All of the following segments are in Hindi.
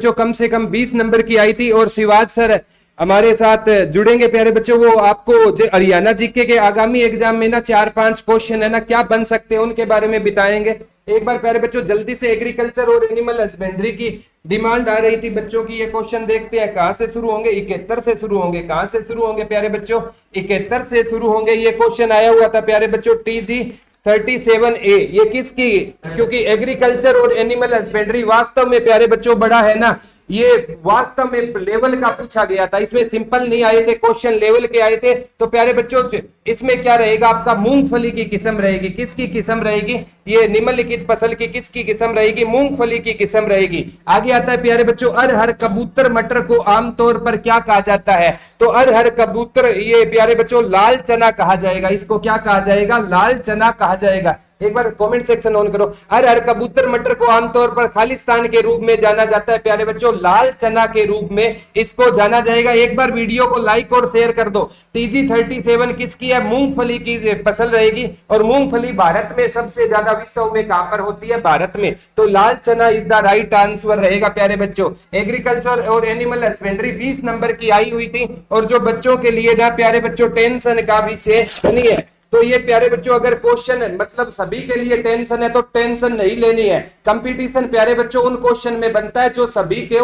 जो कम से कम 20 नंबर की आई थी और शिवाज सर हमारे साथ जुड़ेंगे प्यारे बच्चों। वो आपको हरियाणा जीके के आगामी एग्जाम में ना 4-5 क्वेश्चन है ना क्या बन सकते हैं उनके बारे में बताएंगे। एक बार प्यारे बच्चों जल्दी से एग्रीकल्चर और एनिमल हस्बेंड्री की डिमांड आ रही थी बच्चों की, ये क्वेश्चन देखते हैं कहां से शुरू होंगे। 71 से शुरू होंगे। कहां से शुरू होंगे प्यारे बच्चों? 71 से शुरू होंगे। ये क्वेश्चन आया हुआ था प्यारे बच्चों TG 37A। ये किसकी? क्योंकि एग्रीकल्चर और एनिमल हस्बेंड्री वास्तव में प्यारे बच्चों बड़ा है ना, ये वास्तव में लेवल का पूछा गया था। इसमें सिंपल नहीं आए थे क्वेश्चन, लेवल के आए थे। तो प्यारे बच्चों इसमें क्या रहेगा आपका? मूंगफली की किस्म रहेगी। किसकी किस्म रहेगी? ये निम्नलिखित फसल की किसकी किस्म रहेगी? मूंगफली की किस्म रहेगी। आगे आता है प्यारे बच्चों अरहर कबूतर मटर को आमतौर पर क्या कहा जाता है? तो अरहर कबूतर ये प्यारे बच्चों लाल चना कहा जाएगा। इसको क्या कहा जाएगा? लाल चना कहा जाएगा। एक बार कमेंट सेक्शन ऑन करो। अरहर कबूतर मटर को आमतौर पर खालिस्तान के रूप में जाना जाता है प्यारे बच्चों, लाल चना के रूप में इसको जाना जाएगा। एक बार वीडियो को लाइक और शेयर कर दो। TG 37 किसकी है? मूंगफली की फसल रहेगी। और मूंगफली भारत में सबसे ज्यादा विश्व में कहां पर होती है? भारत में। तो लाल चना इज द राइट आंसर रहेगा प्यारे बच्चों। एग्रीकल्चर और एनिमल हस्बेंड्री 20 नंबर की आई हुई थी और जो बच्चों के लिए ना प्यारे बच्चों टेंशन का विषय नहीं है। तो ये प्यारे बच्चों अगर क्वेश्चन है मतलब सभी के लिए टेंशन है तो टेंशन नहीं लेनी है। कंपटीशन प्यारे बच्चों उन क्वेश्चन में बनता है जो सभी के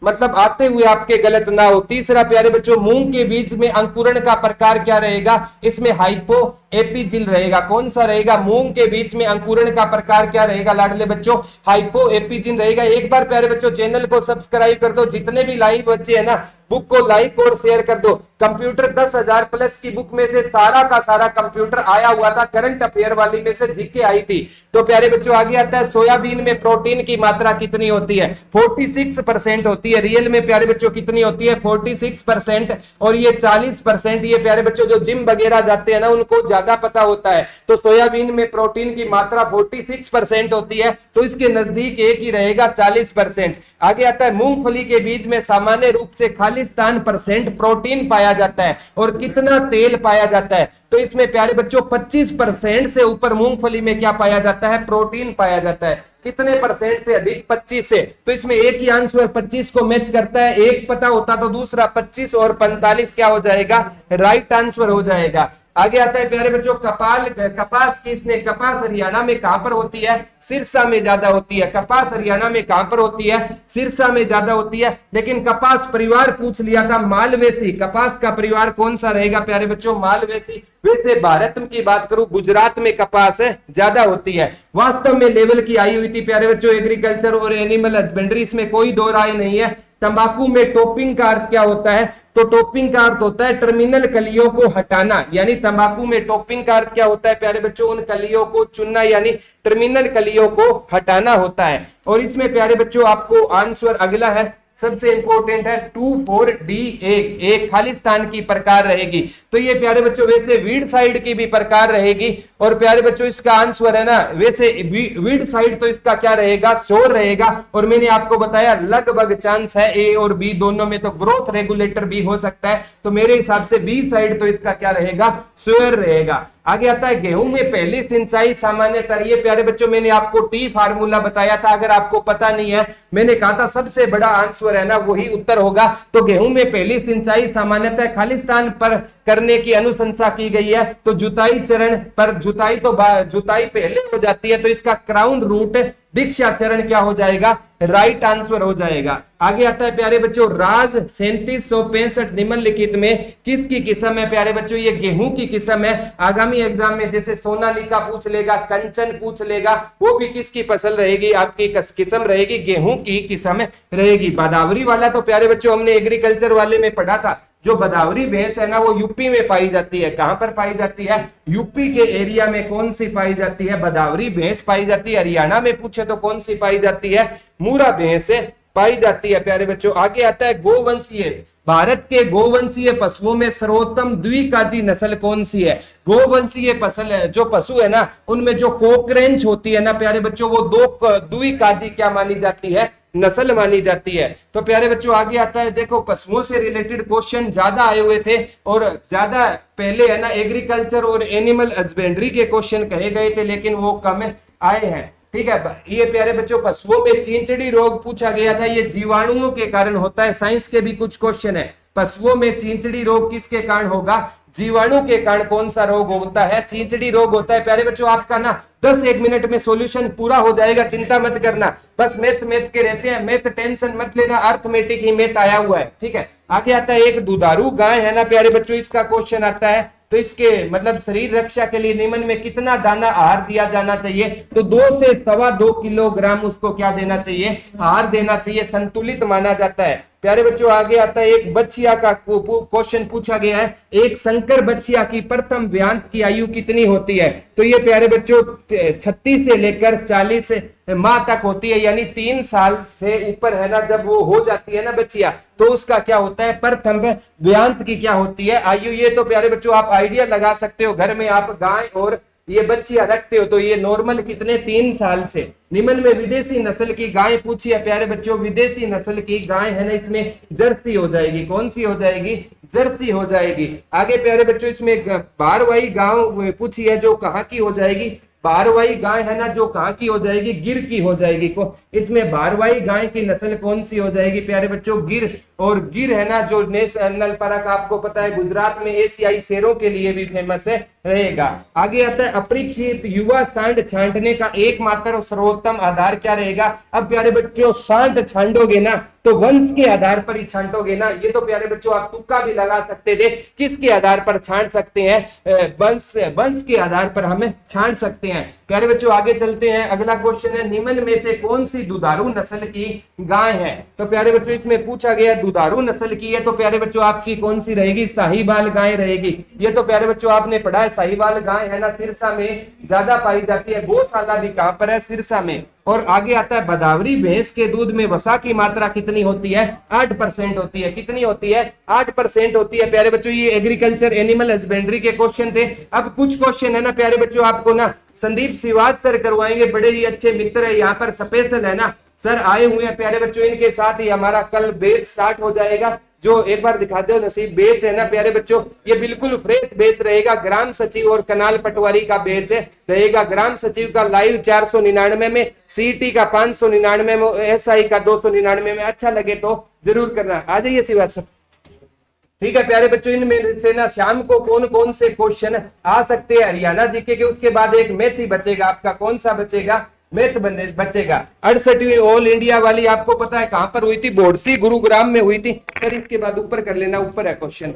मतलब आते हुए आपके गलत ना हो। तीसरा प्यारे बच्चों मूंग के बीज में अंकुरण का प्रकार क्या रहेगा? इसमें हाइपो एपिजिल रहेगा। कौन सा रहेगा? मूंग के बीच में अंकुरण का प्रकार क्या रहेगा लाडले बच्चों? हाइपो एपिजिल रहेगा। एक बार प्यारे बच्चों चैनल को सब्सक्राइब कर दो। जितने भी लाइव बच्चे हैं ना बुक को लाइक और शेयर कर दो। कंप्यूटर 10,000 प्लस की बुक में से सारा का सारा कंप्यूटर आया हुआ था, करंट अफेयर वाली में से जीके आई थी। तो प्यारे बच्चों आगे आता है सोयाबीन में प्रोटीन की मात्रा कितनी होती है? 46% होती है। रियल में प्यारे बच्चों कितनी होती है? 46%। और ये 40% ये प्यारे बच्चों जो जिम वगैरह जाते हैं ना उनको ज्यादा पता होता है। तो सोयाबीन में प्रोटीन की मात्रा 46% होती है। तो इसके नजदीक एक ही रहेगा 40%। आगे आता है मूंगफली के बीज में सामान्य रूप से खालिस्तान % प्रोटीन पाया जाता है और कितना तेल पाया जाता है? तो इसमें प्यारे बच्चों 25% से ऊपर मूंगफली में क्या पाया जाता है? प्रोटीन पाया जाता है। कितने परसेंट से अधिक? 25 से। तो इसमें एक ही आंसर 25 को मैच करता है। एक पता होता तो दूसरा 25 और 45 क्या हो जाएगा? राइट आंसर हो जाएगा। आगे आता है प्यारे बच्चों कपास किसने? कपास हरियाणा में कहां पर होती है? सिरसा में ज्यादा होती है। कपास हरियाणा में कहां पर होती है? सिरसा में ज्यादा होती है। लेकिन कपास परिवार पूछ लिया था मालवेसी। कपास का परिवार कौन सा रहेगा प्यारे बच्चों? मालवेसी। वैसे भारत की बात करूं गुजरात में कपास ज्यादा होती है। वास्तव में लेवल की आई हुई थी प्यारे बच्चों एग्रीकल्चर और एनिमल हस्बेंड्री, इसमें कोई दो राय नहीं है। तंबाकू में टोपिंग का अर्थ क्या होता है? तो टोपिंग का अर्थ होता है टर्मिनल कलियों को हटाना। यानी तंबाकू में टोपिंग का अर्थ क्या होता है प्यारे बच्चों? उन कलियों को चुनना यानी टर्मिनल कलियों को हटाना होता है। और इसमें प्यारे बच्चों आपको आंसर अगला है, सबसे इंपॉर्टेंट है 24D। एक खालिस्तान की प्रकार रहेगी। तो ये प्यारे बच्चों वैसे वीड साइड की भी प्रकार रहेगी। और प्यारे बच्चों इसका आंसर है ना वैसे वीड साइड तो इसका क्या रहेगा? श्योर रहेगा। और मैंने आपको बताया लगभग चांस है A और B दोनों में, तो ग्रोथ रेगुलेटर भी हो सकता है। तो मेरे हिसाब से B साइड तो इसका क्या रहेगा? श्योर रहेगा। आगे आता है गेहूं में पहली सिंचाई सामान्यतः, ये प्यारे बच्चों मैंने आपको T फार्मूला बताया था। अगर आपको पता नहीं है मैंने कहा था सबसे बड़ा आंसर है ना वही उत्तर होगा। तो गेहूं में पहली सिंचाई सामान्यतः खालिस्तान पर करने की अनुशंसा की गई है। तो जुताई चरण पर जुताई पहले हो जाती है। तो इसका क्राउन रूट दीक्षा चरण क्या हो जाएगा? राइट आंसर हो जाएगा। आगे आता है प्यारे बच्चों राज 3765 निम्नलिखित में किसकी किस्म है प्यारे बच्चों? ये गेहूं की किस्म है। आगामी एग्जाम में जैसे सोनालिका पूछ लेगा, कंचन पूछ लेगा, वो भी किसकी फसल रहेगी? आपकी किस्म रहेगी, गेहूं की किस्म रहेगी। बादावरी वाला तो प्यारे बच्चों हमने एग्रीकल्चर वाले में पढ़ा था। जो बदावरी भैंस है ना वो यूपी में पाई जाती है। कहां पर पाई जाती है? यूपी के एरिया में कौन सी पाई जाती है? बदावरी भैंस पाई जाती है। हरियाणा में पूछे तो कौन सी पाई जाती है? मूरा भैंस पाई जाती है प्यारे बच्चों। आगे आता है गोवंशीय। भारत के गोवंशीय पशुओं में सर्वोत्तम द्विकाजी नस्ल कौन सी है? गोवंशीय जो पशु है ना उनमें जो कोकरेंच होती है ना प्यारे बच्चों वो द्विकाजी क्या मानी जाती है? नस्ल मानी जाती है। तो प्यारे बच्चों आगे आता है देखो पशुओं से रिलेटेड क्वेश्चन ज्यादा आए हुए थे और ज्यादा पहले है ना एग्रीकल्चर और एनिमल हस्बेंड्री के क्वेश्चन कहे गए थे लेकिन वो कम आए हैं। ठीक है। ये प्यारे बच्चों पशुओं में चींचड़ी रोग पूछा गया था, ये जीवाणुओं के कारण होता है। साइंस के भी कुछ क्वेश्चन है, पशुओं में चींचड़ी रोग किसके कारण होगा? जीवाणु के कारण कौन सा रोग होता है? चींचड़ी रोग होता है। प्यारे बच्चों आपका ना 10-1 मिनट में सॉल्यूशन पूरा हो जाएगा, चिंता मत करना। बस मैथ के रहते हैं, मैथ टेंशन मत लेना, अर्थमेटिक ही मैथ आया हुआ है, ठीक है। आगे आता है एक दुधारू गाय है ना प्यारे बच्चों, इसका क्वेश्चन आता है। तो इसके मतलब शरीर रक्षा के लिए निम्न में कितना दाना आहार दिया जाना चाहिए? तो 2 से 2.25 किलोग्राम उसको क्या देना चाहिए? आहार देना चाहिए, संतुलित माना जाता है। प्यारे बच्चों आगे आता है एक बछिया का क्वेश्चन पूछा गया है, एक संकर बछिया की प्रथम व्यांत की आयु कितनी होती है? तो ये प्यारे बच्चों 36 से लेकर 40 माह तक होती है, यानी 3 साल से ऊपर है ना जब वो हो जाती है ना बच्चिया, तो उसका क्या होता है? प्रथम व्यांत की क्या होती है आयु? ये तो प्यारे बच्चों आप आइडिया लगा सकते हो, घर में आप गाय और ये बच्चियां रखते हो तो ये नॉर्मल कितने 3 साल से। निम्न में विदेशी नस्ल की गाय पूछी है प्यारे बच्चों, विदेशी नस्ल की गाय है ना इसमें जर्सी हो जाएगी। कौन सी हो जाएगी? जर्सी हो जाएगी। आगे प्यारे बच्चों इसमें भारवाही गाय पूछी है, जो कहाँ की हो जाएगी? भारवाही गाय है ना जो कहाँ की हो जाएगी? गिर की हो जाएगी। को इसमें भारवाही गाय की नस्ल कौन सी हो जाएगी प्यारे बच्चों? गिर। और गिर है ना जो नेशनल परक आपको पता है गुजरात में एशियाई शेरों के लिए भी फेमस है रहेगा। आगे आता है अपरीक्षित युवा सांड छांटने का एकमात्र और सर्वोत्तम आधार क्या रहेगा? अब प्यारे बच्चों सांड छांटोगे ना तो वंश के आधार पर ही छांटोगे ना। ये तो प्यारे बच्चों आप तुक्का भी लगा सकते थे, किसके आधार पर छांट सकते हैं? वंश के आधार पर हमें छांट सकते हैं। प्यारे बच्चों आगे चलते हैं, अगला क्वेश्चन है निम्न में से कौन सी दुधारू नस्ल की गाय है? तो प्यारे बच्चों इसमें पूछा गया दुधारू नस्ल की है, तो प्यारे बच्चों आपकी कौन सी रहेगी? साहिवाल गाय रहेगी। ये तो प्यारे बच्चों आपने पढ़ा है, साहिवाल गाय है ना सिरसा में ज्यादा पाई जाती है। गौशाला भी कहां पर है? सिरसा में। और आगे आता है बदावरी भैंस के दूध में वसा की मात्रा कितनी होती है? 8% होती है। कितनी होती है? 8% होती है। प्यारे बच्चों ये एग्रीकल्चर एनिमल हस्बेंड्री के क्वेश्चन थे। अब कुछ क्वेश्चन है ना प्यारे बच्चों आपको ना संदीप सिवाज सर करवाएंगे, बड़े ही अच्छे मित्र है, यहाँ पर स्पेशल है ना सर आए हुए हैं प्यारे बच्चों। इनके साथ ही हमारा कल बैच स्टार्ट हो जाएगा, जो एक बार दिखा दो नसीब बैच है ना प्यारे बच्चों, ये बिल्कुल फ्रेश बैच रहेगा। ग्राम सचिव और कनाल पटवारी का बैच रहेगा। ग्राम सचिव का लाइव 499 में, सीटी का 599 में, एसआई का 299 में। अच्छा लगे तो जरूर करना। आ जाइए सिवाज सर। ठीक है प्यारे बच्चों, इनमें से ना शाम को कौन कौन से क्वेश्चन आ सकते हैं हरियाणा जीके के, उसके बाद एक मैथ ही बचेगा आपका। कौन सा बचेगा? मैथ बचेगा। 68वीं ऑल इंडिया वाली आपको पता है कहां पर हुई थी? बोर्डसी गुरुग्राम में हुई थी सर। इसके बाद ऊपर कर लेना, ऊपर है क्वेश्चन।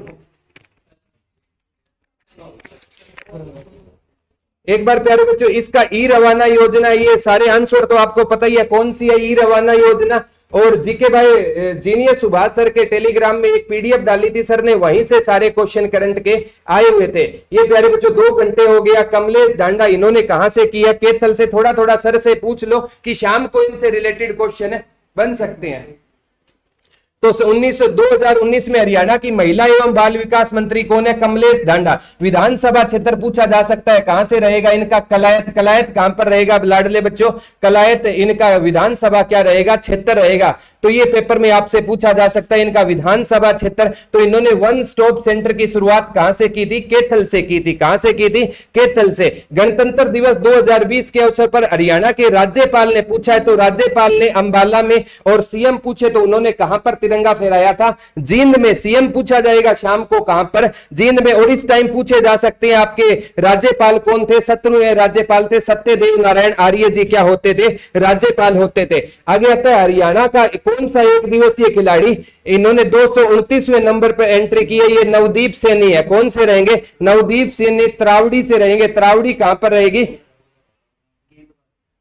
एक बार प्यारे बच्चों इसका ई रवाना योजना, ये सारे आंसर तो आपको पता ही है कौन सी है ई रवाना योजना। और जीके भाई जीनियस सुभाष सर के टेलीग्राम में एक पीडीएफ डाली थी सर ने, वहीं से सारे क्वेश्चन करंट के आए हुए थे। ये प्यारे बच्चों 2 घंटे हो गया। कमलेश डांडा इन्होंने कहां से किया? केथल से। थोड़ा थोड़ा सर से पूछ लो कि शाम को इनसे रिलेटेड क्वेश्चन बन सकते हैं। तो 2019 में हरियाणा की महिला एवं बाल विकास मंत्री कौन है? कमलेश ढांडा। विधानसभा क्षेत्र पूछा जा सकता है कहां से रहेगा इनका? कलायत। कलायत कहां पर रहेगा लाडले बच्चों? कलायत इनका विधानसभा क्या रहेगा? क्षेत्र रहेगा। तो ये पेपर में आपसे पूछा जा सकता है इनका विधानसभा क्षेत्र। तो इन्होंने वन स्टॉप सेंटर की शुरुआत कहां से की थी? कैथल से की थी। कहां से की थी? कैथल से। गणतंत्र दिवस 2020 के अवसर पर हरियाणा के राज्यपाल ने पूछा है, तो राज्यपाल ने अंबाला में, और सीएम पूछे तो उन्होंने कहां पर तिरंगा फहराया था? जींद में। सीएम पूछा जाएगा शाम को कहां पर? जींद में। और इस टाइम पूछे जा सकते हैं आपके राज्यपाल कौन थे? शत्रुघ्न राज्यपाल थे। सत्यदेव नारायण आर्य जी क्या होते थे? राज्यपाल होते थे। आगे आता है हरियाणा का कौन सा एक दिवसीय खिलाड़ी? इन्होंने 229वें नंबर पर एंट्री की है, ये नवदीप सैनी है। कौन से रहेंगे? नवदीप सैनी त्रावड़ी से रहेंगे। त्रावड़ी कहां पर रहेगी?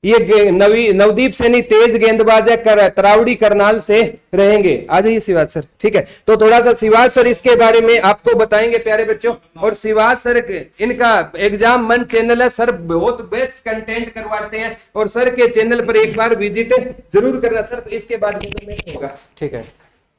ये नवदीप सैनी तेज गेंदबाज है, त्रावड़ी करनाल से रहेंगे। आ जाइए शिवाज सर। ठीक है, तो थोड़ा सा शिवाज सर इसके बारे में आपको बताएंगे प्यारे बच्चों। और शिवाज सर इनका एग्जाम मन चैनल है, सर बहुत बेस्ट कंटेंट करवाते हैं, और सर के चैनल पर एक बार विजिट जरूर करना सर। तो इसके बाद होगा। ठीक है,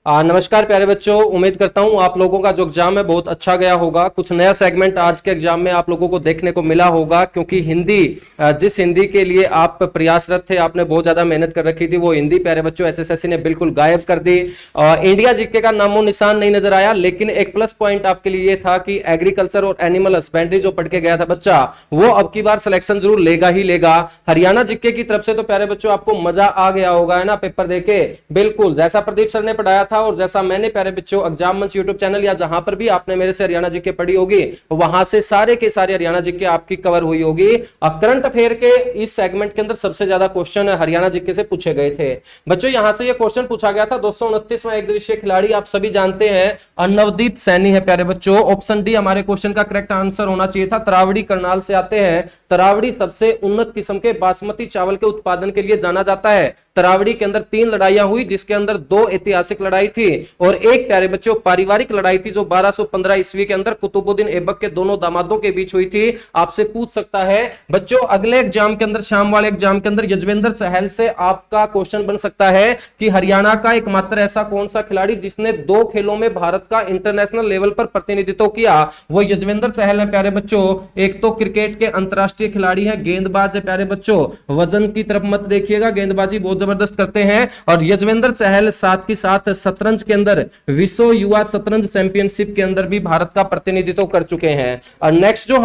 नमस्कार प्यारे बच्चों, उम्मीद करता हूं आप लोगों का जो एग्जाम है बहुत अच्छा गया होगा। कुछ नया सेगमेंट आज के एग्जाम में आप लोगों को देखने को मिला होगा, क्योंकि हिंदी जिस हिंदी के लिए आप प्रयासरत थे, आपने बहुत ज्यादा मेहनत कर रखी थी, वो हिंदी प्यारे बच्चों एसएससी ने बिल्कुल गायब कर दी। इंडिया जीके का नामो निशान नहीं नजर आया, लेकिन एक प्लस पॉइंट आपके लिए ये था कि एग्रीकल्चर और एनिमल हस्बेंड्री जो पढ़ के गया था बच्चा, वो अब की बार सिलेक्शन जरूर लेगा ही लेगा। हरियाणा जीके की तरफ से तो प्यारे बच्चों आपको मजा आ गया होगा, है ना, पेपर देके। बिल्कुल जैसा प्रदीप सर ने पढ़ाया था और जैसा मैंने प्यारे बच्चों एग्जाम मंच यूट्यूब चैनल या जहां पर भी आपने मेरे से हरियाणा जीके पढ़ी होगी, वहां से सारे के सारे हरियाणा जीके आपकी कवर हुई होगी। करंट अफेयर के इस सेगमेंट के अंदर सबसे ज्यादा क्वेश्चन हरियाणा जीके से पूछे गए थे बच्चों। यहां से यह क्वेश्चन पूछा गया था, 229वां एक दिवसीय खिलाड़ी आप सभी जानते हैं नवदीप सैनी है प्यारे बच्चों। ऑप्शन डी हमारे क्वेश्चन का करेक्ट आंसर होना चाहिए था। तरावड़ी करनाल से आते हैं। तरावड़ी सबसे उन्नत किस्म के बासमती चावल के उत्पादन के लिए जाना जाता है। तरावड़ी के अंदर 3 लड़ाइयां हुई, जिसके अंदर 2 ऐतिहासिक लड़ाई थी और एक प्यारे बच्चों पारिवारिक लड़ाई थी, जो 1215 ईस्वी के अंदर कुतुबुद्दीन ऐबक के दोनों दामादों के बीच हुई थी। आपसे पूछ सकता है बच्चों अगले एग्जाम के अंदर, शाम वाले एग्जाम के अंदर, यजवेंद्र चहल से आपका क्वेश्चन बन सकता है कि हरियाणा का एकमात्र ऐसा कौन सा खिलाड़ी जिसने 2 खेलों में भारत का इंटरनेशनल लेवल पर प्रतिनिधित्व किया, वो यजवेंद्र चहल है प्यारे बच्चों। एक तो क्रिकेट के अंतरराष्ट्रीय खिलाड़ी है, गेंदबाज है प्यारे बच्चों। वजन की तरफ मत देखिएगा, गेंदबाजी बहुत जबरदस्त करते हैं। और यजवेंद्र चहल साथ ही साथ शतरंज के अंदर विश्व युवा शतरंज चैंपियनशिप के अंदर भी भारत का प्रतिनिधित्व कर चुके हैं। और नेक्स्ट जो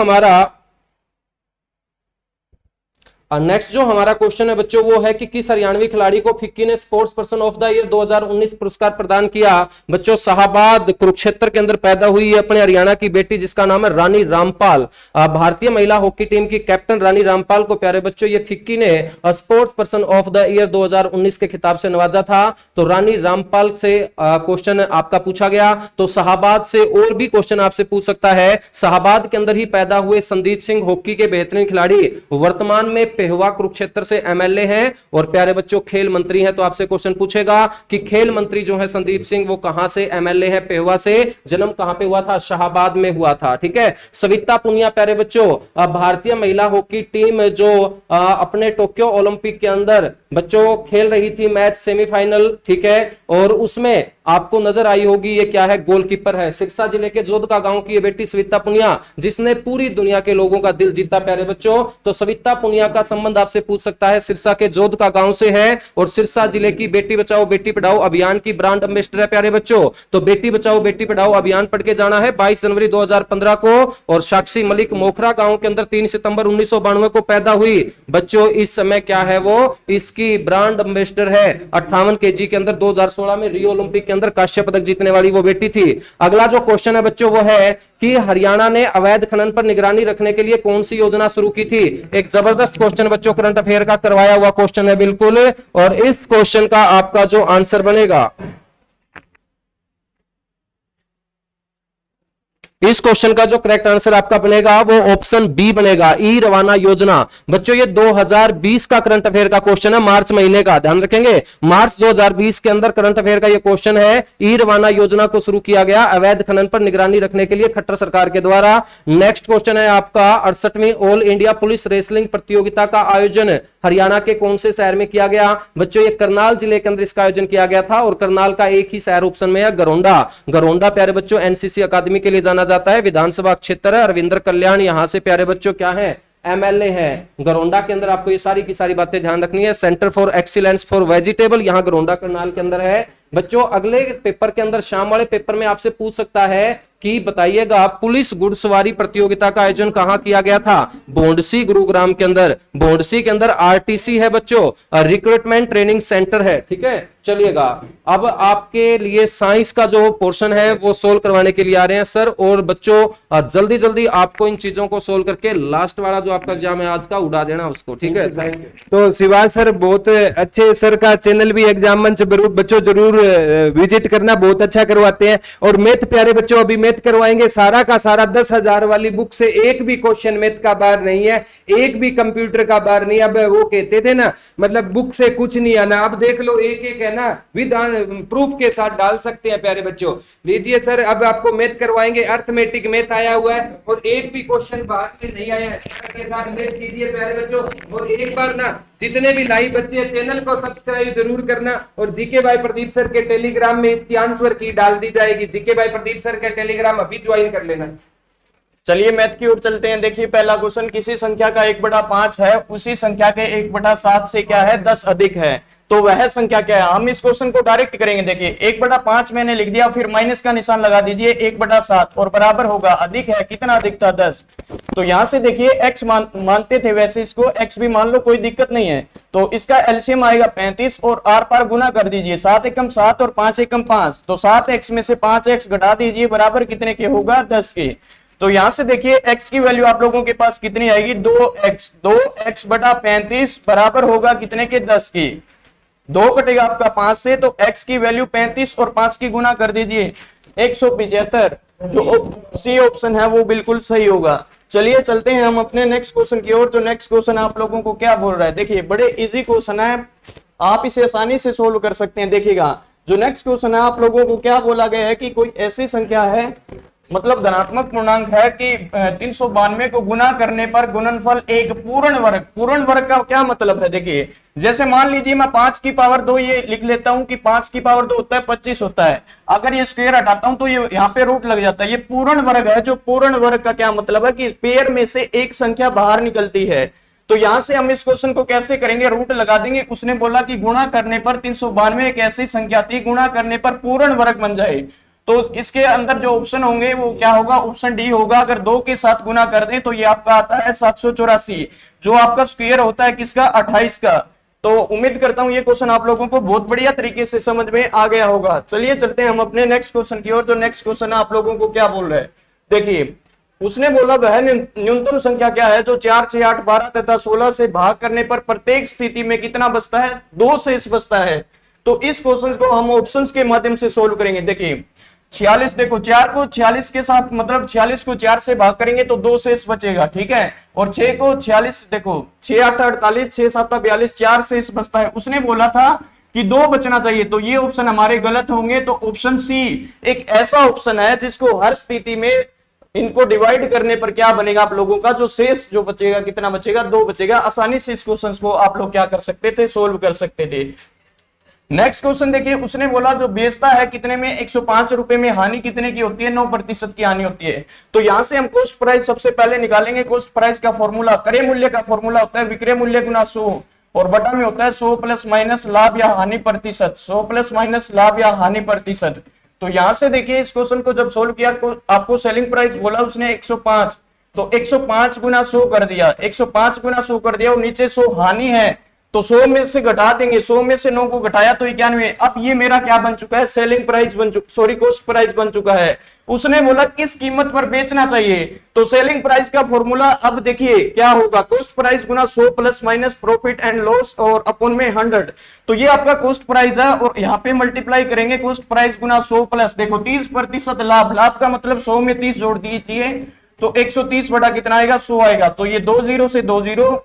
हमारा क्वेश्चन है बच्चों, वो है कि किस हरियाणवी खिलाड़ी को फिक्की ने sports person of the year 2019 पुरस्कार प्रदान किया। बच्चों शाहबाद कुरुक्षेत्र के अंदर पैदा हुई है अपने हरियाणा की बेटी, जिसका नाम है रानी रामपाल। भारतीय महिला हॉकी टीम की कैप्टन रानी रामपाल को प्यारे बच्चों ये फिक्की ने sports person of the year 2019 के खिताब से नवाजा था। तो रानी रामपाल से क्वेश्चन आपका पूछा गया। तो शाहबाद से और भी क्वेश्चन आपसे पूछ सकता है। शाहबाद के अंदर ही पैदा हुए संदीप सिंह हॉकी के बेहतरीन खिलाड़ी, वर्तमान में पेहवा कुरुक्षेत्र से एमएलए हैं और प्यारे बच्चों खेल मंत्री हैं। तो आपसे क्वेश्चन पूछेगा कि खेल मंत्री जो है संदीप सिंह, वो कहां से एमएलए है पेहवा से, जन्म कहां पे हुआ था, शाहबाद में हुआ था। ठीक है। सविता पुनिया प्यारे बच्चों भारतीय महिला हॉकी टीम जो अपने टोक्यो ओलंपिक के अंदर बच्चों खेल रही थी मैच सेमीफाइनल, ठीक है, और उसमें आपको नजर आई होगी ये क्या है, गोलकीपर है। सिरसा जिले के जोधका गांव की ये बेटी सविता पुनिया, जिसने पूरी दुनिया के लोगों का दिल जीता प्यारे बच्चों। तो सविता पुनिया का संबंध आपसे पूछ सकता है, सिरसा के जोधका गांव से है और सिरसा जिले की बेटी बचाओ बेटी पढ़ाओ अभियान की ब्रांड एम्बेसडर है प्यारे बच्चों। तो बेटी बचाओ बेटी पढ़ाओ अभियान पढ़ के जाना है 22 जनवरी 2015 को। और साक्षी मलिक मोखरा गांव के अंदर 3 सितंबर 1992 को पैदा हुई बच्चों। इस समय क्या है, वो इसकी ब्रांड एम्बेसडर है। 58 केजी के अंदर 2016 में रियो ओलंपिक के अंदर कांस्य पदक जीतने वाली वो बेटी थी। अगला जो क्वेश्चन है बच्चों वो है कि हरियाणा ने अवैध खनन पर निगरानी रखने के लिए कौन सी योजना शुरू की थी। एक जबरदस्त क्वेश्चन बच्चों, करंट अफेयर का करवाया हुआ क्वेश्चन है बिल्कुल। और इस क्वेश्चन का आपका जो आंसर बनेगा, इस क्वेश्चन का जो करेक्ट आंसर आपका बनेगा वो ऑप्शन बी बनेगा, ई रवाना योजना। बच्चों ये 2020 का करंट अफेयर का क्वेश्चन है, मार्च महीने का, ध्यान रखेंगे। मार्च 2020 के अंदर करंट अफेयर का ये क्वेश्चन है। ई रवाना योजना को शुरू किया गया अवैध खनन पर निगरानी रखने के लिए खट्टर सरकार के द्वारा। नेक्स्ट क्वेश्चन है आपका 68वीं ऑल इंडिया पुलिस रेसलिंग प्रतियोगिता का आयोजन हरियाणा के कौन से शहर में किया गया। बच्चों ये करनाल जिले के अंदर इसका आयोजन किया गया था और करनाल का एक ही शहर ऑप्शन में है, गरोंडा। गरोंडा प्यारे बच्चों एनसीसी अकादमी के लिए जाना जाता है, विधानसभा क्षेत्र है। अरविंदर कल्याण यहां से प्यारे बच्चों क्या है, एमएलए है। गरोंडा के अंदर आपको ये सारी की सारी बातें ध्यान रखनी है। Centre for excellence for vegetable यहां गरोंडा करनाल के अंदर है। बच्चों अगले पेपर के अंदर, शाम वाले पेपर में आपसे पूछ सकता है कि बताइएगा पुलिस घुड़सवारी प्रतियोगिता का आयोजन कहां किया गया था। बोंडसी गुरुग्राम के अंदर। बोंडसी के अंदर आरटीसी है बच्चों, रिक्रूटमेंट ट्रेनिंग सेंटर है। ठीक है, चलिएगा अब आपके लिए साइंस का जो पोर्शन है वो सोल्व करवाने के लिए आ रहे हैं सर। और बच्चों जल्दी जल्दी आपको इन चीजों को सोल्व करके लास्ट वाला जो आपका एग्जाम है आज का उड़ा देना उसको। ठीक है, थैंक यू। तो शिवाज सर बहुत अच्छे, सर का चैनल भी एग्जाम मंच बच्चों जरूर विजिट करना, बहुत अच्छा करवाते हैं। और मैथ प्यारे बच्चों अभी मैथ करवाएंगे सारा का सारा 10,000 वाली बुक से एक भी क्वेश्चन मैथ का बाहर नहीं है, एक भी कंप्यूटर का बाहर नहीं। अब वो कहते थे ना, मतलब बुक से कुछ नहीं आना, अब देख लो एक एक है ना विधान प्रूफ के साथ डाल सकते हैं प्यारे बच्चों। लीजिए सर अब आपको मैथ करवाएंगे, अर्थमेटिक मैथ आया हुआ है और एक भी क्वेश्चन बाहर से नहीं आया है। के साथ मैथ कीजिए प्यारे बच्चों। और एक बार ना जितने भी लाइव बच्चे चैनल को सब्सक्राइब जरूर करना। और जीके भाई प्रदीप सर सर के टेलीग्राम में इसकी आंसर की डाल दी जाएगी। जीके बाय प्रदीप सर के टेलीग्राम अभी ज्वाइन कर लेना। चलिए मैथ की ओर चलते हैं। देखिए पहला क्वेश्चन, किसी संख्या का 1/5 है, उसी संख्या के 1/7 से क्या है 10 अधिक है, तो वह संख्या क्या है। हम इस क्वेश्चन को डायरेक्ट करेंगे। देखिए 1/5 मैंने लिख दिया, फिर माइनस का निशान लगा दीजिए 1/7 और बराबर होगा अधिक है, कितना अधिक था 10। तो यहां से देखिए x मानते थे, वैसे इसको x भी मान लो, कोई दिक्कत नहीं है। तो इसका एलसीएम आएगा 35 और आर पार गुना कर दीजिए, 7 एकम 7 और 5 एकम 5, तो 7x में से 5x घटा दीजिए, बराबर कितने के होगा 10 के। तो यहां से देखिए x की वैल्यू आप लोगों के पास कितनी आएगी 2x बटा 35 बराबर होगा कितने के 10 की। 2 कटेगा आपका 5 से, तो x की वैल्यू 35 और 5 की गुना कर दीजिए 175। जो सी ऑप्शन है वो बिल्कुल सही होगा। चलिए चलते हैं हम अपने नेक्स्ट क्वेश्चन की ओर। जो नेक्स्ट क्वेश्चन आप लोगों को क्या बोल रहा है, देखिए बड़े इजी क्वेश्चन है, आप इसे आसानी से सोल्व कर सकते हैं। देखिएगा जो नेक्स्ट क्वेश्चन है आप लोगों को क्या बोला गया है कि कोई ऐसी संख्या है, मतलब धनात्मक पूर्णांक है कि 392 को गुना करने पर गुणनफल एक पूर्ण वर्ग का क्या मतलब है। देखिए जैसे मान लीजिए मैं 5 की पावर 2 ये लिख लेता हूं कि 5 की पावर 2 होता है 25 होता है, अगर ये स्क्वायर हटाता हूं तो ये यहाँ पे रूट लग जाता है। ये पूर्ण वर्ग है। जो पूर्ण वर्ग का क्या मतलब है कि पेयर में से एक संख्या बाहर निकलती है। तो यहां से हम इस क्वेश्चन को कैसे करेंगे, रूट लगा देंगे। उसने बोला कि गुणा करने पर 392 एक ऐसी संख्या थी, गुणा करने पर पूर्ण वर्ग बन जाए। तो इसके अंदर जो ऑप्शन होंगे वो क्या होगा, ऑप्शन डी होगा। अगर 2 के साथ गुना कर दें तो ये आपका आता है 784, जो आपका स्क्वायर होता है किसका 28 का। तो उम्मीद करता हूं ये क्वेश्चन आप लोगों को बहुत बढ़िया तरीके से समझ में आ गया होगा। चलिए चलते हैं हम अपने नेक्स्ट क्वेश्चन की ओर। जो नेक्स्ट क्वेश्चन है आप लोगों को क्या बोल रहे हैं, देखिए उसने बोला वह न्यूनतम संख्या क्या है जो 4, 6, 8, 12 तथा 16 से भाग करने पर प्रत्येक स्थिति में कितना बचता है, 2 शेष बचता है। तो इस क्वेश्चन को हम ऑप्शंस के माध्यम से सोल्व करेंगे। देखिए 46, देखो 4 को 46 के साथ, मतलब 46 को 4 से भाग करेंगे तो 2 शेष बचेगा, ठीक है। और 6 को 46, देखो 6, 8, 48, 6, 7, 42, 4 शेष बचता है। उसने बोला था कि 2 बचना चाहिए, तो ये ऑप्शन हमारे गलत होंगे। तो ऑप्शन सी एक ऐसा ऑप्शन है जिसको हर स्थिति में इनको डिवाइड करने पर क्या बनेगा, आप लोगों का जो शेष जो बचेगा कितना बचेगा, 2 बचेगा। आसानी से इस क्वेश्चन को आप लोग क्या कर सकते थे, सोल्व कर सकते थे। नेक्स्ट क्वेश्चन देखिए, उसने बोला जो बेचता है कितने में 105 रुपए में, हानि कितने की होती है, 9% की हानि होती है। तो यहां से हम कॉस्ट प्राइस सबसे पहले निकालेंगे। कॉस्ट प्राइस का फॉर्मूला क्रय मूल्य का फॉर्मूला होता है विक्रय मूल्य गुना 100 और बटा में होता है 100 प्लस माइनस लाभ या हानि प्रतिशत, 100 प्लस माइनस लाभ या हानि प्रतिशत। तो यहां से देखिए इस क्वेश्चन को जब सोल्व किया तो आपको सेलिंग प्राइस बोला उसने 105, तो 105 गुना 100 कर दिया, 105 गुना 100 कर दिया और नीचे 100 हानि है तो 100 में से घटा देंगे, 100 में से 9 को घटाया तो 91। अब ये मेरा क्या बन चुका है, सेलिंग प्राइस बन चुका, सॉरी कॉस्ट प्राइस बन चुका है। उसने बोला किस कीमत पर बेचना चाहिए, तो सेलिंग प्राइस का फॉर्मूला अब देखिए क्या होगा, cost price Guna 100 plus minus profit and loss और अपॉन में 100। तो ये आपका कॉस्ट प्राइस है और यहाँ पे मल्टीप्लाई करेंगे कॉस्ट प्राइस गुना 100 प्लस, देखो 30% लाभ, लाभ का मतलब 100 में 30 जोड़ दीजिए तो 130 बटा कितना आएगा 100 आएगा। तो ये 2 0 से 2 0,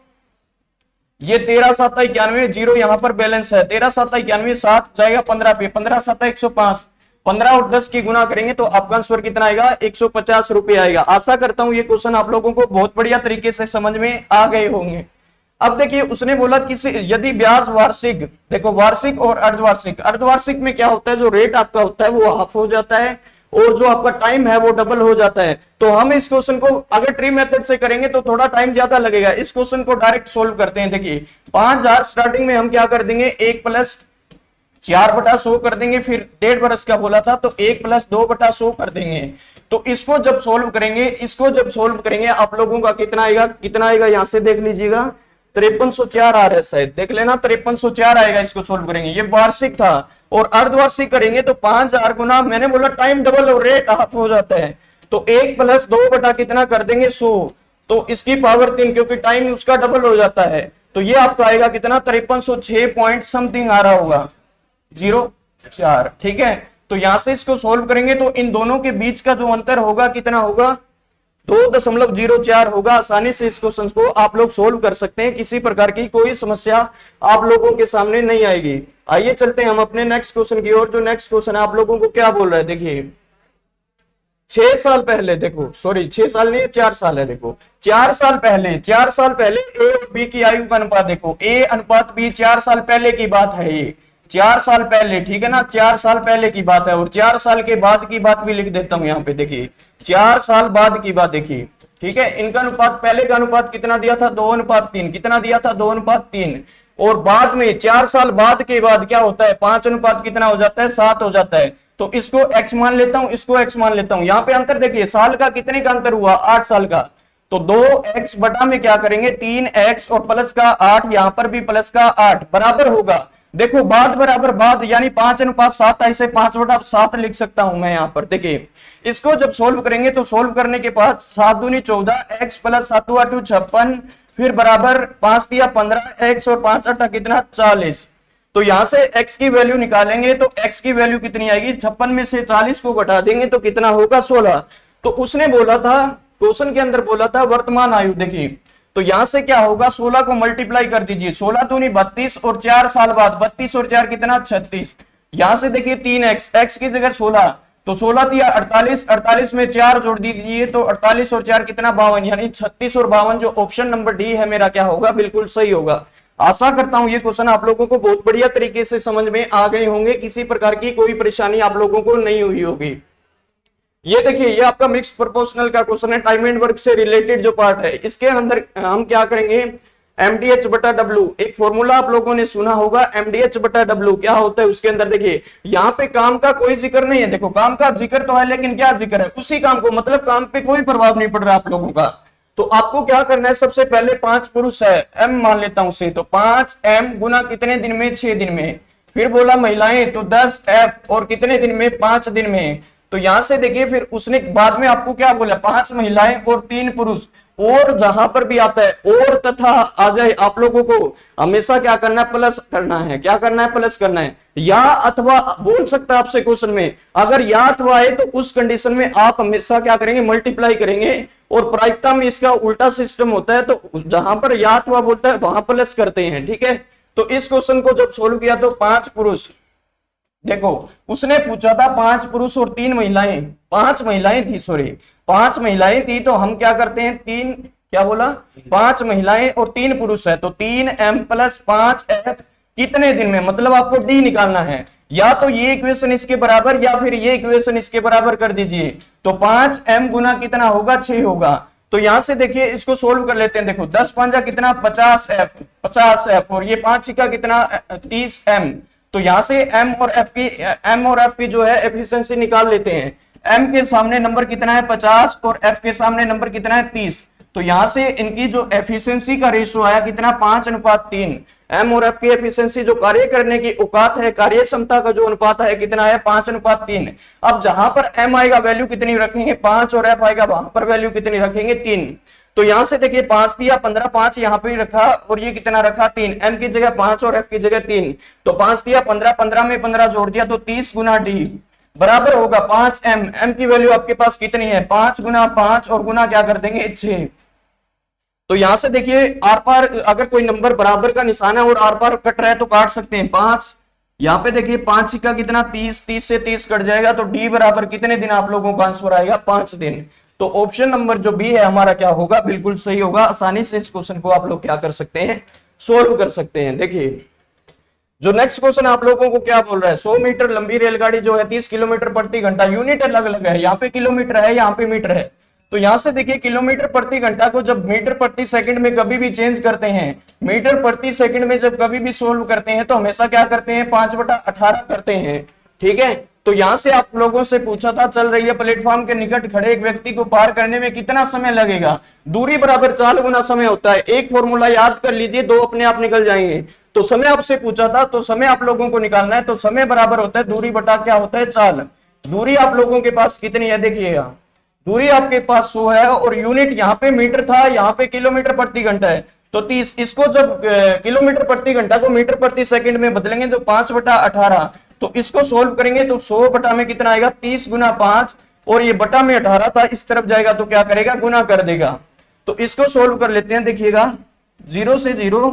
ये 13 7 91, जीरो यहां पर बैलेंस है, 13 7 91, 7 जाएगा 15 पे, 15 7 105, 15 और 10 की गुना करेंगे तो आपका आंसर कितना आएगा 150 रुपए आएगा। आशा करता हूं ये क्वेश्चन आप लोगों को बहुत बढ़िया तरीके से समझ में आ गए होंगे। अब देखिए उसने बोला कि यदि ब्याज वार्षिक, देखो वार्षिक और अर्धवार्षिक, अर्धवार्षिक में क्या होता है जो रेट आपका होता है वो हाफ हो जाता है और जो आपका टाइम है वो डबल हो जाता है। तो हम इस क्वेश्चन को अगर ट्री मेथड से करेंगे तो थोड़ा टाइम ज्यादा लगेगा। इस क्वेश्चन को डायरेक्ट सोल्व करते हैं। देखिए 5000 स्टार्टिंग में हम क्या कर देंगे 1 प्लस 4/100 कर देंगे, फिर 1.5 वर्ष का बोला था तो 1 प्लस 2/100 कर देंगे। तो इसको जब सोल्व करेंगे, इसको जब सोल्व करेंगे आप लोगों का कितना आएगा, कितना आएगा यहां से देख लीजिएगा 5304 आ रहा है शायद, देख लेना 5304 आएगा। इसको सोल्व करेंगे, ये वार्षिक था और अर्धवार्षिक करेंगे तो 5000 गुना, मैंने बोला टाइम डबल और रेट हाफ हो जाता है तो 1 प्लस 2 बटा कितना कर देंगे 100, तो इसकी पावर 3 क्योंकि टाइम उसका डबल हो जाता है। तो ये आपका आएगा कितना 5306 पॉइंट समथिंग आ रहा होगा 04, ठीक है। तो यहां से इसको सोल्व करेंगे तो इन दोनों के बीच का जो अंतर होगा कितना होगा 2.04 होगा। आसानी से इस क्वेश्चन को आप लोग सोल्व कर सकते हैं, किसी प्रकार की कोई समस्या आप लोगों के सामने नहीं आएगी। आइए चलते हैं हम अपने नेक्स्ट क्वेश्चन की ओर। जो नेक्स्ट क्वेश्चन है आप लोगों को क्या बोल रहा है, देखिए 6 साल पहले, देखो सॉरी 6 साल नहीं 4 साल है, देखो 4 साल पहले ए और बी की आयु का अनुपात, देखो ए अनुपात बी 4 साल पहले की बात है। ये 4 साल पहले, ठीक है ना, 4 साल पहले की बात है, और 4 साल के बाद की बात भी लिख देता हूं यहाँ पे, देखिए 4 साल बाद की बात देखिए, ठीक है। इनका अनुपात, पहले का अनुपात कितना दिया था, 2:3, कितना दिया था, 2:3, और बाद में 4 साल बाद के बाद क्या होता है, 5 अनुपात कितना हो जाता है, 7 हो जाता है। तो इसको x मान लेता हूं, इसको x मान लेता हूं। यहाँ पे अंतर देखिए, साल का कितने का अंतर हुआ, 8 साल का, तो 2x बटा में क्या करेंगे, 3x और प्लस का 8, यहां पर भी प्लस का 8 बराबर होगा, देखो बाद बराबर बाद, यानी 5:7, ऐसे 5/7 लिख सकता हूं मैं यहाँ पर। देखिए इसको जब सोल्व करेंगे तो सोल्व करने के बाद 7 दूनी 14, x प्लस 7 2 56, फिर बराबर 5 दिया 15, x और 5 8 कितना, 40। तो यहां से x की वैल्यू निकालेंगे तो x की वैल्यू कितनी आएगी, 56 में से 40 को घटा देंगे तो कितना होगा, 16। तो उसने बोला था, क्वेश्चन के अंदर बोला था वर्तमान आयु, देखिए तो यहां से क्या होगा, 16 को मल्टीप्लाई कर दीजिए, 16 दूनी 32 और 4 साल बाद 32 और 4 कितना, 36। यहां से देखिए 3x, x की जगह 16, तो 16 दिया 48, 48 में 4 जोड़ दीजिए तो 48 और 4 कितना, 52, यानी 36 और 52, जो ऑप्शन नंबर डी है मेरा क्या होगा, बिल्कुल सही होगा। आशा करता हूं ये क्वेश्चन आप लोगों को बहुत बढ़िया तरीके से समझ में आ गए होंगे, किसी प्रकार की कोई परेशानी आप लोगों को नहीं हुई होगी। ये देखिए, ये आपका मिक्स प्रोपोर्शनल का क्वेश्चन है, टाइम एंड वर्क से रिलेटेड जो पार्ट है, इसके अंदर हम क्या करेंगे, mdh बटा w, एक फॉर्मूला आप लोगों ने सुना होगा, mdh बटा w क्या होता है, उसके अंदर देखिए यहाँ पे काम का कोई जिक्र नहीं है, देखो काम का जिक्र तो है लेकिन क्या जिक्र है, उसी काम को, मतलब काम पे कोई प्रभाव नहीं पड़ रहा आप लोगों का। तो आपको क्या करना है, सबसे पहले 5 पुरुष है, m मान लेता हूं उसे, तो 5m गुना कितने दिन में, 6 दिन में, फिर बोला महिलाएं तो 10f और कितने दिन में, 5 दिन में। तो यहां से देखिए, फिर उसने बाद में आपको क्या बोला, 5 महिलाएं और 3 पुरुष, और जहां पर भी आता है और तथा आ जाए, आप लोगों को हमेशा क्या करना है, प्लस करना है, क्या करना है, प्लस करना है, या अथवा बोल सकता है आपसे क्वेश्चन में, अगर या अथवा है तो उस कंडीशन में आप हमेशा क्या करेंगे, मल्टीप्लाई करेंगे, और प्रायिकता में इसका उल्टा सिस्टम होता है, तो जहां पर या अथवा बोलता है वहां प्लस करते हैं, ठीक है। तो इस क्वेश्चन को जब सोल्व किया तो 5 पुरुष, देखो उसने पूछा था 5 पुरुष और 3 महिलाएं, 5 महिलाएं थी, सॉरी 5 महिलाएं थी, तो हम क्या करते हैं, 3 क्या बोला, 5 महिलाएं और 3 पुरुष है, तो 3m प्लस 5f कितने दिन में, मतलब आपको डी निकालना है, या तो ये इक्वेशन इसके बराबर या फिर ये इक्वेशन इसके बराबर कर दीजिए, तो 5m गुना कितना होगा, 6 होगा। तो यहां से देखिए इसको सोल्व कर लेते हैं, देखो 10 5 कितना, 50f, और ये 5 का कितना, 30m। तो यहां से m और f की जो है एफिशिएंसी निकाल लेते हैं, m के सामने नंबर कितना है, 50, और f के सामने नंबर कितना है, 30। तो यहां से इनकी जो एफिशिएंसी का रेशियो आया कितना, 5:3। m और f की एफिशिएंसी, जो कार्य करने की औकात है, कार्य क्षमता का जो अनुपात है कितना है, 5:3। अब जहां पर m आएगा वैल्यू कितनी रखेंगे, 5, और f आएगा वहां पर वैल्यू कितनी रखेंगे, 3। तो यहां से देखिए 5 दिया 15, 5 यहाँ पे रखा, और ये कितना रखा, 3, m की जगह 5 और f की जगह 3, तो 5 दिया 15, 15 में 15 जोड़ दिया, तो 30 गुना d बराबर होगा 5m। m की वैल्यू आपके पास कितनी है, 5 गुना 5 और गुना क्या कर देंगे, 6। तो यहां से देखिए आर पार अगर कोई नंबर बराबर का निशान है और आर पार कट रहा है तो काट सकते हैं, 5 यहाँ पे देखिए 5 का कितना, 30, 30 से 30 कट जाएगा, तो डी बराबर कितने दिन आप लोगों का आंसर आएगा, 5 दिन। तो ऑप्शन नंबर जो बी है हमारा क्या होगा, बिल्कुल सही होगा। आसानी से इस क्वेश्चन को आप लोग क्या कर सकते हैं, सोल्व कर सकते हैं। देखिए जो नेक्स्ट क्वेश्चन आप लोगों को क्या बोल रहा है, 100 मीटर लंबी रेलगाड़ी जो है 30 किलोमीटर प्रति घंटा, यूनिट अलग अलग है, यहाँ पे किलोमीटर है, यहाँ पे मीटर है। तो यहां से देखिए किलोमीटर प्रति घंटा को जब मीटर प्रति सेकंड में कभी भी चेंज करते हैं, मीटर प्रति सेकंड में जब कभी भी सोल्व करते हैं तो हमेशा क्या करते हैं, 5/18 करते हैं, ठीक है। तो यहां से आप लोगों से पूछा था, चल रही है प्लेटफॉर्म के निकट खड़े एक व्यक्ति को पार करने में कितना समय लगेगा, दूरी बराबर 4 गुना समय होता है। एक फॉर्मूला याद कर लीजिए, 2 अपने आप निकल जाएंगे। तो समय आपसे पूछा था, तो समय आप लोगों को निकालना है, तो समय बराबर होता है दूरी बटा क्या होता है, 4। दूरी आप लोगों के पास कितनी है, देखिएगा दूरी आपके पास 100 है, और यूनिट यहाँ पे मीटर था, यहाँ पे किलोमीटर प्रति घंटा है, तो 30। इसको जब किलोमीटर प्रति घंटा को मीटर प्रति सेकंड में बदलेंगे तो 5/18। तो इसको सोल्व करेंगे तो 100 बटा में कितना आएगा, 30 गुना 5, और ये बटा में 18 था, इस तरफ जाएगा तो क्या करेगा, गुना कर देगा। तो इसको सोल्व कर लेते हैं, देखिएगा 0 से 0,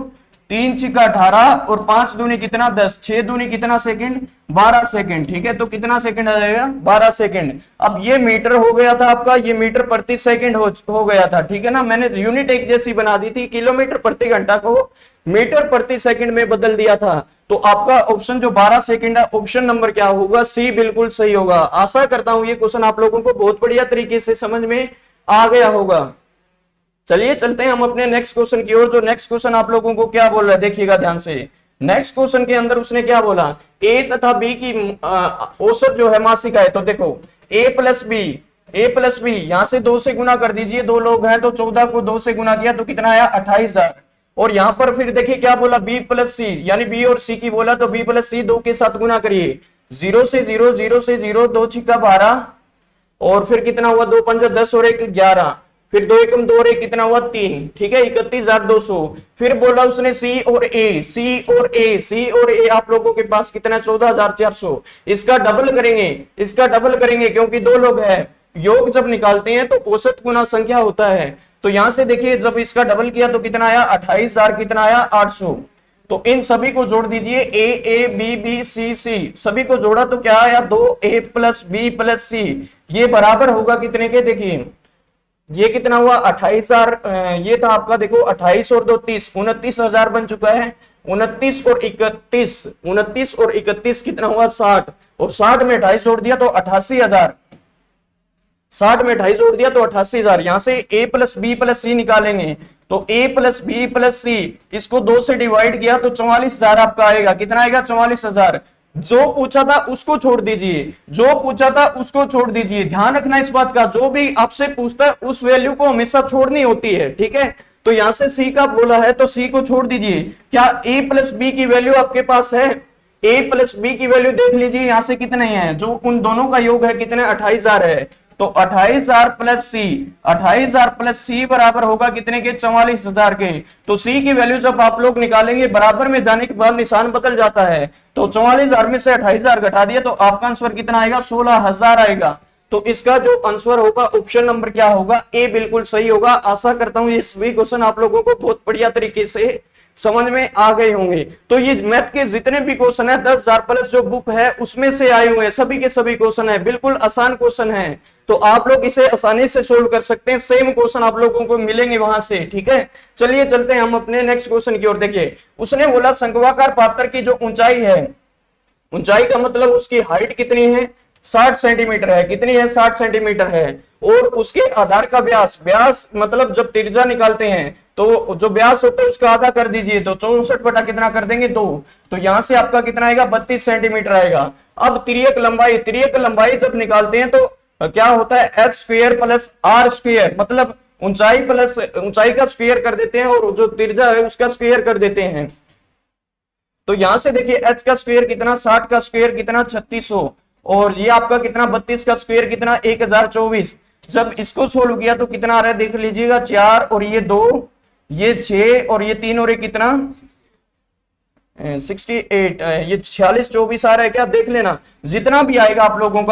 3 छिका 18 और 5 दूनी कितना 10, 6 दूनी कितना सेकंड, 12 सेकंड, ठीक है। तो कितना सेकंड आ जाएगा, 12 सेकंड। अब ये मीटर हो गया था आपका, ये मीटर प्रति सेकंड हो गया था, ठीक है ना। मैंने यूनिट एक जैसी बना दी थी, किलोमीटर प्रति घंटा को मीटर प्रति सेकंड में बदल दिया था। तो आपका ऑप्शन जो 12 सेकंड है, ऑप्शन नंबर क्या होगा, सी बिल्कुल सही होगा। आशा करता हूं ये क्वेश्चन आप लोगों को बहुत बढ़िया तरीके से समझ में आ गया होगा। चलिए चलते हैं हम अपने नेक्स्ट क्वेश्चन की ओर। जो नेक्स्ट क्वेश्चन आप लोगों को क्या बोल रहा है, देखिएगा ध्यान से। नेक्स्ट क्वेश्चन के अंदर उसने क्या बोला, ए तथा बी की औसत जो है मासिक है। तो देखो ए प्लस बी यहां से 2 से गुना कर दीजिए, 2 लोग हैं तो 14 को 2 से गुना किया तो कितना आया 28,000। और यहां पर फिर देखिए क्या बोला, बी प्लस सी, यानी बी और सी की बोला तो बी प्लस सी 2 के साथ गुना करिए, 0 से 0, 0 से 0, 2 छिक्का 12, और फिर कितना हुआ 2 पंजा 10 और 1 11, फिर 2 एकम 2 और 1 कितना हुआ 3, ठीक है 31,200। फिर बोला उसने सी और ए आप लोगों के पास कितना 14,400। इसका डबल करेंगे क्योंकि 2 लोग हैं, योग जब निकालते हैं तो औसत गुना संख्या होता है। तो यहां से देखिए जब इसका डबल किया तो कितना आया 28,000, कितना आया 800। तो इन सभी को जोड़ दीजिए, ए बी बी सी सी, सभी को जोड़ा तो क्या आया 2a प्लस बी प्लस सी, ये बराबर होगा कितने के, देखिए ये कितना हुआ 28,000, ये था आपका देखो 28 और 2 30, 29,000 बन चुका है। 29 और 31 कितना हुआ 60, और 60 में 28 जोड़ दिया तो 88,000, 60 में 28 जोड़ दिया तो 88,000। यहां से a प्लस बी प्लस सी निकालेंगे तो a प्लस बी प्लस सी, इसको 2 से डिवाइड किया तो 44,000 आपका आएगा, कितना आएगा 44,000। जो पूछा था उसको छोड़ दीजिए, ध्यान रखना इस बात का, जो भी आपसे पूछता है उस वैल्यू को हमेशा छोड़नी होती है, ठीक है। तो यहां से सी का बोला है तो सी को छोड़ दीजिए। क्या a प्लस बी की वैल्यू आपके पास है, a प्लस बी की वैल्यू देख लीजिए यहां से कितने हैं, जो उन दोनों का योग है कितने 28,000 है। तो 28,000 प्लस सी बराबर होगा कितने के 44,000 के। तो सी की वैल्यू जब आप लोग निकालेंगे बराबर में जाने के बाद निशान बदल जाता है, तो 44,000 में से 28,000 घटा दिया तो आपका आंसर कितना आएगा 16,000 आएगा। तो इसका जो आंसर होगा ऑप्शन नंबर क्या होगा, ए बिल्कुल सही होगा। आशा करता हूं ये सभी क्वेश्चन आप लोगों को बहुत बढ़िया तरीके से समझ में आ गए होंगे। तो ये मैथ के जितने भी क्वेश्चन है 10,000 प्लस जो बुक है उसमें से आए हुए हैं, सभी के सभी क्वेश्चन है, बिल्कुल आसान क्वेश्चन है। तो आप लोग इसे आसानी से सोल्व कर सकते हैं, सेम क्वेश्चन आप लोगों को मिलेंगे वहां से, ठीक है। चलिए चलते हैं हम अपने नेक्स्ट क्वेश्चन की ओर। देखिए उसने बोला शंक्वाकार पात्र की जो ऊंचाई है, ऊंचाई का मतलब उसकी हाइट कितनी है 60 सेंटीमीटर है, कितनी है 60 सेंटीमीटर है। और उसके आधार का व्यास मतलब जब त्रिज्या निकालते हैं तो जो व्यास होता है उसका आधा कर दीजिए, तो 64 बटा कितना कर देंगे 2, तो यहां से आपका कितना आएगा 32 सेंटीमीटर आएगा। अब तिर्यक लंबाई जब निकालते हैं तो क्या होता है h square plus r square, मतलब ऊंचाई का स्क्वायर कर देते हैं और जो त्रिज्या है उसका स्क्वायर कर देते हैं। तो यहां से देखिए h का स्क्वायर कितना, 60 का स्क्वायर कितना 3600, और ये आपका कितना 32 का स्क्वायर कितना 1024। जब इसको सोल्व किया तो कितना आ रहा है देख लीजिएगा, 4 और ये 2, ये 6 और ये 3 और ये कितना 68, ये 46 24 आ रहा है क्या, देख लेना। जितना भी आएगा आप लोगों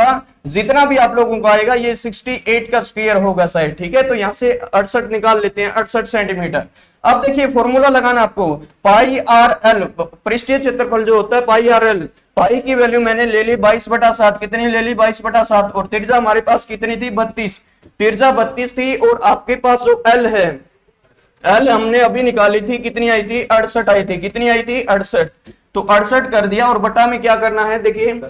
का आएगा ये 68 का स्क्वायर होगा शायद, ठीक है। तो यहां से 68 निकाल लेते हैं, 68 सेंटीमीटर। अब देखिए फॉर्मूला लगाना आपको, पाई आर एल, पृष्ठीय क्षेत्रफल जो होता है पाई आर एल, पाई की वैल्यू मैंने ले ली 22/7, कितनी ले ली 22/7, और त्रिज्या हमारे पास कितनी थी 32, त्रिज्या 32 थी। और आपके पास जो एल है, एल हमने अभी निकाली थी, कितनी आई थी 68 आई थी, कितनी आई थी 68, तो 68 कर दिया। और बटा में क्या करना है, देखिए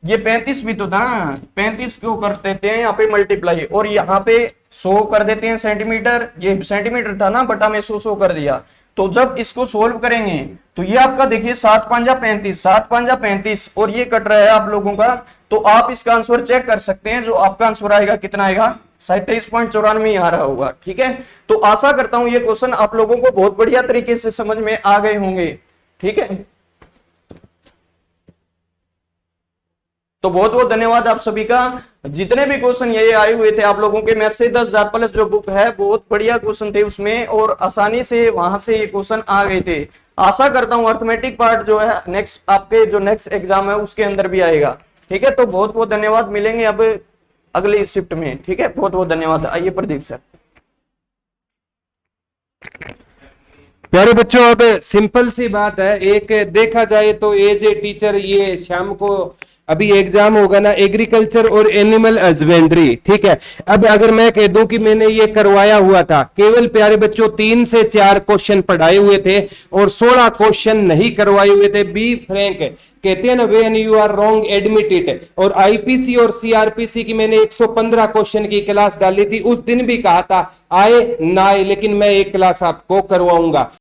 ये 35 भी तो था ना, 35 को कर देते हैं यहाँ पे मल्टीप्लाई, और यहाँ पे 100 कर देते हैं सेंटीमीटर, ये सेंटीमीटर था ना, बटा में 100 कर दिया। तो जब इसको सोल्व करेंगे तो ये आपका देखिए 7 5 35 और ये कट रहा है आप लोगों का, तो आप इसका आंसर चेक कर सकते हैं। जो आपका आंसर आएगा कितना आएगा 27.94 आ रहा होगा, ठीक है। तो आशा करता हूं ये क्वेश्चन आप लोगों को बहुत बढ़िया तरीके से समझ में आ गए होंगे, ठीक है। तो बहुत बहुत धन्यवाद आप सभी का। जितने भी क्वेश्चन ये आए हुए थे आप लोगों के मैथ से 10,000 प्लस जो बुक है, बहुत बढ़िया क्वेश्चन थे उसमें, और आसानी से वहां से ये क्वेश्चन आ गए थे। आशा करता हूं अर्थमेटिक पार्ट जो है नेक्स्ट आपके जो नेक्स्ट एग्जाम है उसके अंदर भी आएगा, ठीक है। तो बहुत बहुत धन्यवाद, मिलेंगे अब अगली शिफ्ट में, ठीक है। बहुत बहुत धन्यवाद। आइए प्रदीप सर। प्यारे बच्चों, अब सिंपल सी बात है, एक देखा जाए तो एज ए टीचर ये शाम को अभी एग्जाम होगा ना एग्रीकल्चर और एनिमल हस्बेंड्री, ठीक है। अब अगर मैं कह दूं कि मैंने ये करवाया हुआ था, केवल प्यारे बच्चों 3 से 4 क्वेश्चन पढ़ाए हुए थे और 16 क्वेश्चन नहीं करवाए हुए थे, बी फ्रैंक, कहते हैं ना when you are wrong admit it. और आईपीसी और सीआरपीसी की मैंने 115 क्वेश्चन की क्लास डाली थी, उस दिन भी कहा था आए ना आए, लेकिन मैं एक क्लास आपको करवाऊंगा।